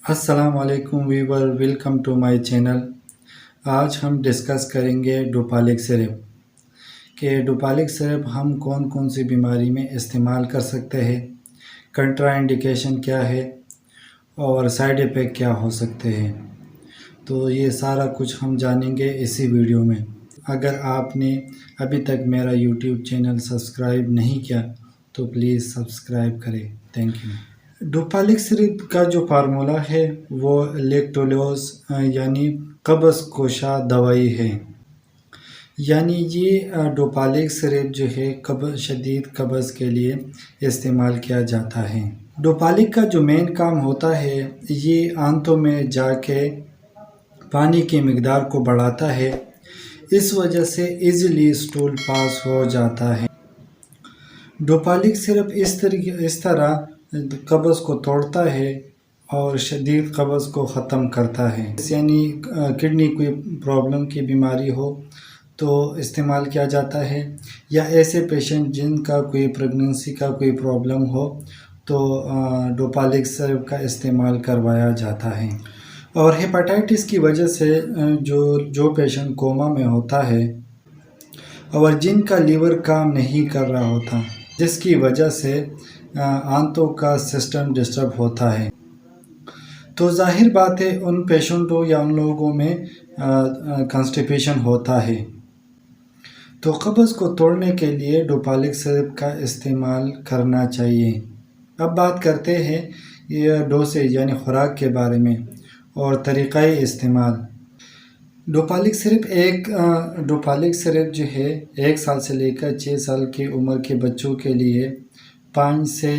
अस्सलाम वालेकुम viewer, welcome to my channel. आज हम डिस्कस करेंगे डोपालिक सिरप कि डोपालिक सिरप हम कौन कौन सी बीमारी में इस्तेमाल कर सकते हैं, कंट्रा इंडिकेशन क्या है और साइड इफ़ेक्ट क्या हो सकते हैं। तो ये सारा कुछ हम जानेंगे इसी वीडियो में। अगर आपने अभी तक मेरा यूट्यूब चैनल सब्सक्राइब नहीं किया तो प्लीज़ सब्सक्राइब करें, थैंक यू। डोपालिक सिरप का जो फार्मूला है वो लेक्टोलोज यानी कब्ज़ कोशा दवाई है। यानी ये डोपालिक सिरप जो है शदीद कब्ज़ के लिए इस्तेमाल किया जाता है। डोपालिक का जो मेन काम होता है ये आंतों में जाके पानी की मिकदार को बढ़ाता है, इस वजह से इजीली स्टूल पास हो जाता है। डोपालिक सिरप इस तरह कब्ज़ को तोड़ता है और शदीद कब्ज़ को ख़त्म करता है। यानी किडनी कोई प्रॉब्लम की बीमारी हो तो इस्तेमाल किया जाता है, या ऐसे पेशेंट जिनका कोई प्रेगनेंसी का कोई प्रॉब्लम हो तो डोपालिक सिरप का इस्तेमाल करवाया जाता है। और हेपेटाइटिस की वजह से जो पेशेंट कोमा में होता है और जिनका लीवर काम नहीं कर रहा होता, जिसकी वजह से आंतों का सिस्टम डिस्टर्ब होता है, तो ज़ाहिर बात है उन पेशेंटों या उन लोगों में कॉन्स्टिपेशन होता है। तो कब्ज़ को तोड़ने के लिए डोपालिक सिरप का इस्तेमाल करना चाहिए। अब बात करते हैं ये डोसेज यानी खुराक के बारे में और तरीक़ाए इस्तेमाल। डोपालिक सिरप जो है 1 साल से लेकर 6 साल की उम्र के बच्चों के लिए 5 से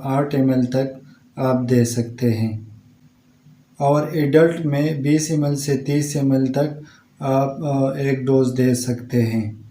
8 ml तक आप दे सकते हैं, और एडल्ट में 20 ml से 30 ml तक आप एक डोज दे सकते हैं।